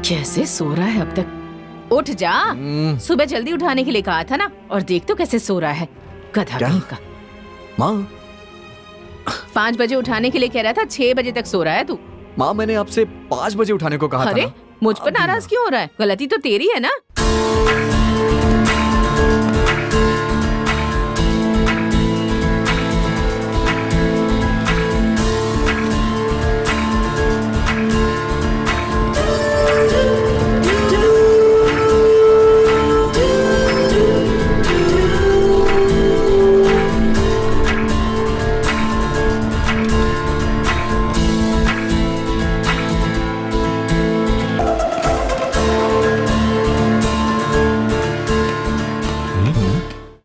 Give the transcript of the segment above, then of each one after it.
कैसे सो रहा है अब तक? उठ जा। सुबह जल्दी उठाने के लिए कहा था ना, और देख तो कैसे सो रहा है, गधा कहीं का। माँ 5 बजे उठाने के लिए कह रहा था, 6 बजे तक सो रहा है तू। माँ मैंने आपसे 5 बजे उठाने को कहा था अरे ना। मुझ पर नाराज क्यों हो रहा है? गलती तो तेरी है ना।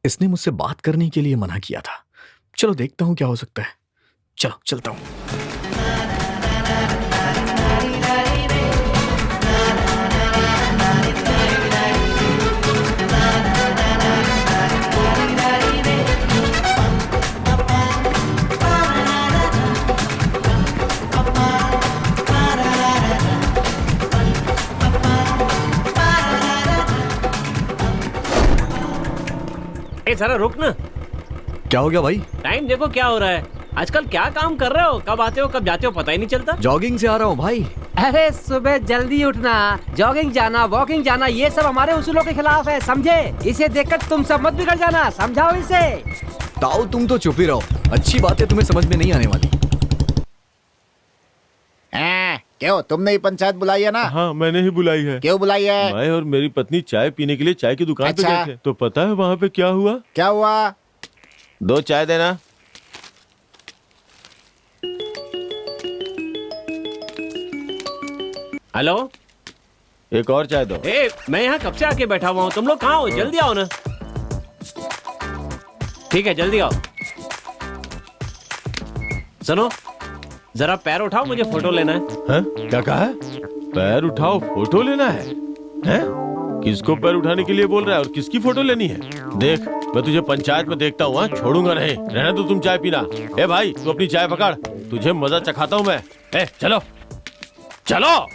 इसने मुझसे बात करने के लिए मना किया था। चलो देखता हूँ क्या हो सकता है। चलो चलता हूँ। जरा रुक ना। क्या हो गया भाई? टाइम देखो क्या हो रहा है। आजकल क्या काम कर रहे हो, कब आते हो कब जाते हो पता ही नहीं चलता। जॉगिंग से आ रहा हूँ भाई। अरे सुबह जल्दी उठना, जॉगिंग जाना, वॉकिंग जाना, ये सब हमारे उसूलों के खिलाफ है, समझे? इसे देखकर तुम सब मत बिगड़ जाना, समझाओ इसे। ताऊ तुम तो चुप ही रहो, अच्छी बातें तुम्हें समझ में नहीं आने वाली। क्यों तुमने ही पंचायत बुलाई है ना? हाँ मैंने ही बुलाई है। क्यों बुलाई है? मैं और मेरी पत्नी चाय पीने के लिए चाय की दुकान पे अच्छा। गए थे, तो पता है वहाँ पे क्या हुआ? क्या हुआ? 2 चाय देना। हेलो, एक और चाय दो। मैं यहाँ कब से आके बैठा हुआ हूँ, तुम लोग कहाँ हो? जल्दी आओ ना। ठीक है जल्दी आओ। सुनो जरा पैर उठाओ, मुझे फोटो लेना है। हैं? क्या कहा है? पैर उठाओ फोटो लेना है? हैं? किसको पैर उठाने के लिए बोल रहा है और किसकी फोटो लेनी है? देख मैं तुझे पंचायत में देखता हूँ, छोड़ूंगा नहीं। रहने तो तुम चाय पीना। ए भाई तू अपनी चाय पकड़, तुझे मजा चखाता हूँ मैं। चलो चलो।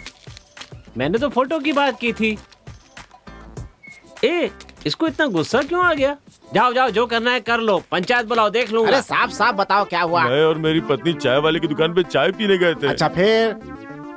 मैंने तो फोटो की बात की थी। इसको इतना गुस्सा क्यों आ गया? जाओ जाओ, जो करना है कर लो, पंचायत बुलाओ, देख लूंगा। अरे साफ साफ बताओ क्या हुआ? मैं और मेरी पत्नी चाय वाले की दुकान पे चाय पीने गए थे। अच्छा फिर?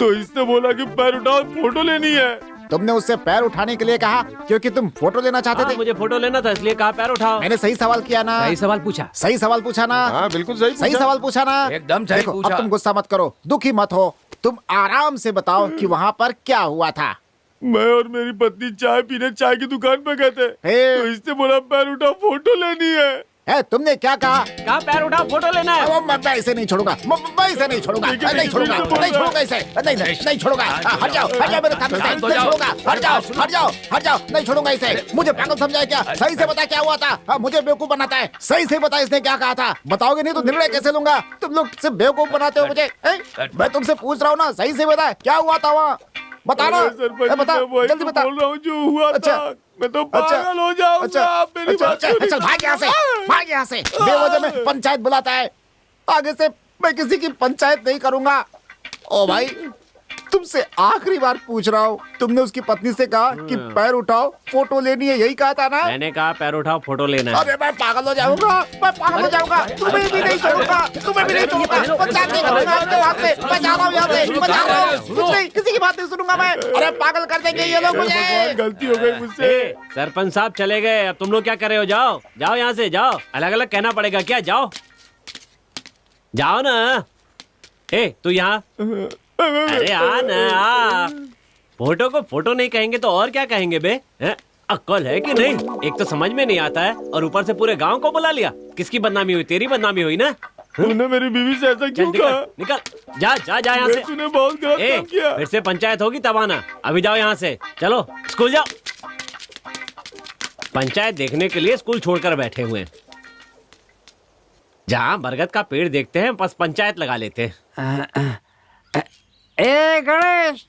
तो इसने बोला कि पैर उठाओ फोटो लेनी है। तुमने उससे पैर उठाने के लिए कहा क्योंकि तुम फोटो लेना चाहते थे? मुझे फोटो लेना था इसलिए कहा पैर उठाओ। मैंने सही सवाल किया ना? सही सवाल पूछा। सही सवाल पूछा ना? हाँ बिल्कुल सही सही सवाल पूछा ना? एकदम सही देखो, पूछा। अब तुम गुस्सा मत करो, दुखी मत हो, तुम आराम से बताओ कि वहाँ पर क्या हुआ था। मैं और मेरी पत्नी चाय पीने चाय की दुकान पे गए थे, तो इसने बोला पैर उठा फोटो लेनी है। तुमने क्या कहा? कहा पैर उठा फोटो लेना है। मैं इसे नहीं छोड़ूंगा, मैं इसे नहीं छोड़ूंगा, नहीं छोड़ूंगा, नहीं छोड़ूंगा इसे, नहीं छोड़ूगा। हट जाओ मेरे सामने से, नहीं छोड़ूंगा, हट जाओ, नहीं छोड़ूंगा इसे। मुझे पागल समझा क्या? सही से बता क्या हुआ था? मुझे बेवकूफ बनाता है। सही से बता इसने क्या कहा था? बताओगे नहीं तो निर्णय कैसे लूंगा? तुम लोग सिर्फ बेवकूफ बनाते हो मुझे। मैं तुमसे पूछ रहा हूँ ना, सही से बता क्या हुआ था वहाँ? बता ना, बता जल्दी बता। बोल रहा हूँ जो हुआ अच्छा, था। मैं तो पागल हो जाऊंगा। आप मेरी बात क्यों नहीं भाग यहाँ से, भाग यहाँ से। बेवजह में पंचायत बुलाता है। आगे से मैं किसी की पंचायत नहीं करूंगा। ओ भाई तुमसे आखिरी बार पूछ रहा हूँ, तुमने उसकी पत्नी से कहा कि पैर उठाओ फोटो लेनी है, यही कहा था ना? मैंने कहा पैर उठाओ फोटो लेना है। अरे मैं पागल हो जाऊंगा, तुम्हें भी नहीं छोड़ूंगा, पंचायत नहीं करूंगा आपके हाथ से। मैं जा रहा हूँ यहाँ से, मैं जा रहा हूँ, कुछ नहीं, किसी की बात नहीं सुनूंगा मैं। अरे पागल कर देंगे ये लोग मुझे। गलती हो गई मुझसे। सरपंच साहब चले गए, अब तुम लोग क्या कर रहे हो? जाओ जाओ यहाँ से, जाओ। अलग अलग कहना पड़ेगा क्या? जाओ जाओ ना। तू यहाँ, अरे आ ना आ। फोटो को फोटो नहीं कहेंगे तो और क्या कहेंगे बे? अक्ल है कि नहीं? एक तो समझ में नहीं आता है और ऊपर से पूरे गांव को बुला लिया। किसकी बदनामी हुई? तेरी बदनामी हुई ना। तूने मेरी बीवी से ऐसा क्यों कहा? निकल जा जा जा यहाँ से। तूने बहुत गलत काम किया। फिर से पंचायत होगी तब आना। अभी जाओ यहाँ से, चलो स्कूल जाओ। पंचायत देखने के लिए स्कूल छोड़कर बैठे हुए हैं। जहाँ बरगद का पेड़ देखते हैं बस पंचायत लगा लेते हैं। ए गणेश,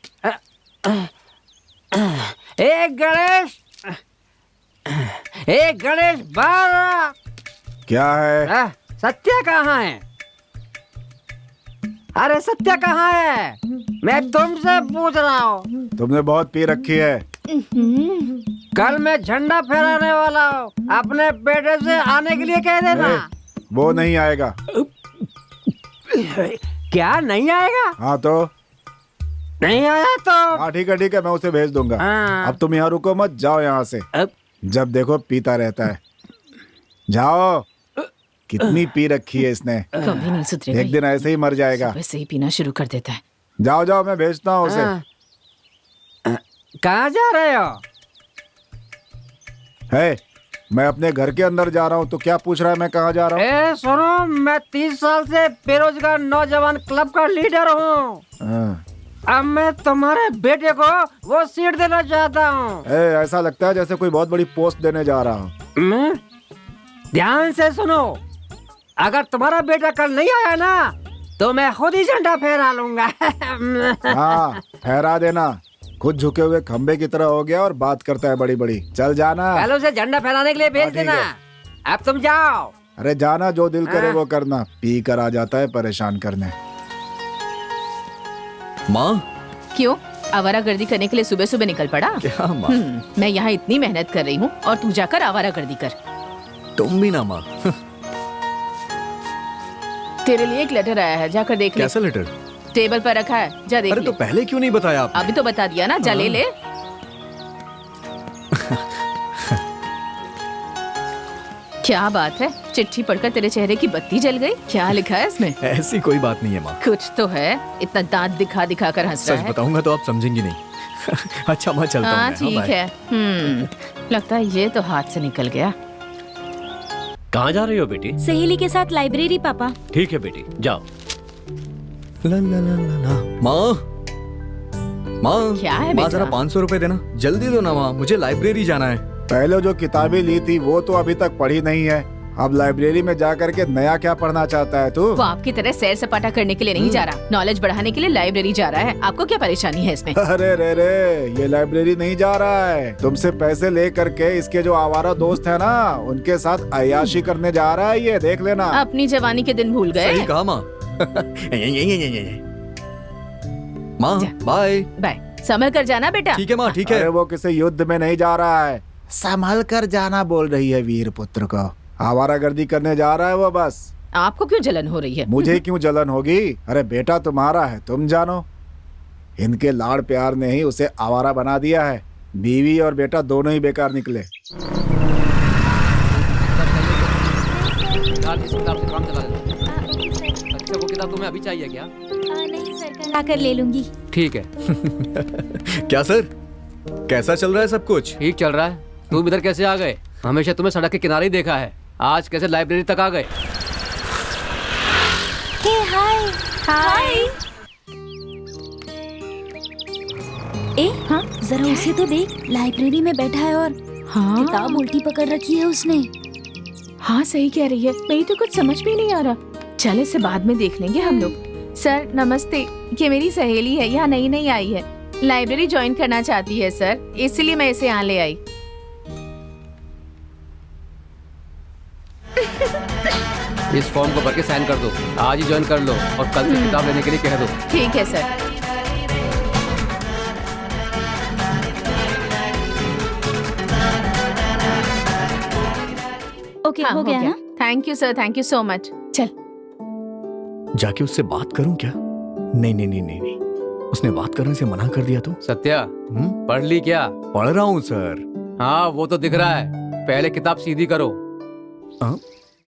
गणेश बाबा। क्या है? सत्या कहाँ है? अरे सत्या कहाँ है? मैं तुमसे पूछ रहा हूँ। तुमने बहुत पी रखी है। कल मैं झंडा फहराने वाला हूँ, अपने बेटे से आने के लिए कह देना। वो नहीं आएगा। क्या नहीं आएगा? हाँ तो नहीं आया तो हाँ ठीक है, मैं उसे भेज दूंगा। हाँ। अब तुम यहाँ रुको मत, जाओ यहाँ से। जब देखो पीता रहता है। जाओ। कितनी पी रखी है इसने, कभी नहीं सुधरेगा। एक दिन ऐसे ही मर जाएगा। वैसे ही पीना शुरू कर देता है। जाओ जाओ, मैं भेजता हूँ उसे। कहाँ जा रहे हो? है, मैं अपने घर के अंदर जा रहा हूँ। तो क्या पूछ रहा है मैं कहाँ जा रहा हूँ? ए सुनो, मैं 30 साल से बेरोजगार नौजवान क्लब का लीडर हूँ। हाँ। अब मैं तुम्हारे बेटे को वो सीट देना चाहता हूँ। ऐसा लगता है जैसे कोई बहुत बड़ी पोस्ट देने जा रहा हूँ। ध्यान से सुनो, अगर तुम्हारा बेटा कल नहीं आया ना तो मैं खुद ही झंडा फहरा लूंगा। हाँ फहरा देना। खुद झुके हुए खंबे की तरह हो गया और बात करता है बड़ी बड़ी। चल जाना। कल उसे झंडा फहराने के लिए भेज ठीक देना। है। अब तुम जाओ। अरे जाना, जो दिल करे वो करना। पी कर आ जाता है परेशान करने। माँ। क्यों आवारागर्दी करने के लिए सुबह सुबह निकल पड़ा? क्या माँ? मैं यहाँ इतनी मेहनत कर रही हूँ और तू जाकर आवारागर्दी कर। तुम भी ना माँ। तेरे लिए एक लेटर आया है, जाकर देख ले। कैसा लेटर? टेबल पर रखा है, जा देख अरे ले। तो पहले क्यों नहीं बताया आपने? अभी तो बता दिया ना, जा ले ले। क्या बात है, चिट्ठी पढ़कर तेरे चेहरे की बत्ती जल गई? क्या लिखा है इसमें? ऐसी कोई बात नहीं है माँ। कुछ तो है, इतना दांत दिखा दिखा कर हंस रहा सच है। बताऊंगा तो आप समझेंगी नहीं। अच्छा माँ, चलता हूँ हाँ मैं। ठीक बाय। है। लगता है ये तो हाथ से निकल गया। कहाँ जा रही हो बेटी? सहेली के साथ लाइब्रेरी पापा। ठीक है बेटी, जाओ। ला ला ला ला ला। माँ, माँ, क्या है माँ बेटा? जरा 500 रुपए देना, जल्दी दो ना माँ, मुझे लाइब्रेरी जाना है। पहले जो किताबें ली थी वो तो अभी तक पढ़ी नहीं है। अब लाइब्रेरी में जा करके नया क्या पढ़ना चाहता है तू? वो आपकी तरह सैर सपाटा करने के लिए नहीं जा रहा, नॉलेज बढ़ाने के लिए लाइब्रेरी जा रहा है। आपको क्या परेशानी है इसमें? अरे रे, ये लाइब्रेरी नहीं जा रहा है। तुमसे पैसे ले करके इसके जो आवारा दोस्त है ना, उनके साथ अय्याशी करने जा रहा है। ये देख लेना। अपनी जवानी के दिन भूल गए। सही कहा माँ। माँ जा। बाय। बाय, संभल कर जाना बेटा। ठीक है माँ, ठीक है। अरे वो किसी युद्ध में नहीं जा रहा है, संभल कर जाना बोल रही है वीर पुत्र को। आवारागर्दी करने जा रहा है वो बस। आपको क्यों जलन हो रही है? मुझे क्यों जलन होगी? अरे बेटा तुम्हारा है, तुम जानो। इनके लाड़ प्यार ने ही उसे आवारा बना दिया है। बीवी और बेटा दोनों ही बेकार निकले। अच्छा वो किताब तुम्हें अभी चाहिए क्या? नहीं सर, कल आकर ले लूंगी। ठीक है, क्या सर, कैसा चल रहा है सब कुछ? ठीक चल रहा है। तुम इधर कैसे आ गए? हमेशा तुम्हें सड़क के किनारे ही देखा है, आज कैसे लाइब्रेरी तक आ गए? हे हाय। हाय। ए हाँ, जरा उसे तो देख, लाइब्रेरी में बैठा है और हाँ किताब उल्टी पकड़ रखी है उसने। हाँ सही कह रही है, मेरी तो कुछ समझ में नहीं आ रहा। चल इसे बाद में देख लेंगे हम लोग। सर नमस्ते, ये मेरी सहेली है, यहाँ नई नई आई है, लाइब्रेरी ज्वाइन करना चाहती है सर, इसलिए मैं इसे यहाँ ले आई। इस फॉर्म को भर के साइन कर दो, आज ही ज्वाइन कर लो और कल से किताब लेने के लिए कह दो। ठीक है सर। ओके हाँ, हो गया ना? Thank you sir, thank you so much. चल जाके उससे बात करूं क्या? नहीं नहीं नहीं नहीं नहीं, उसने बात करने से मना कर दिया तो? सत्या, पढ़ ली क्या? पढ़ रहा हूँ सर। हाँ वो तो दिख रहा है, पहले किताब सीधी करो। हाँ?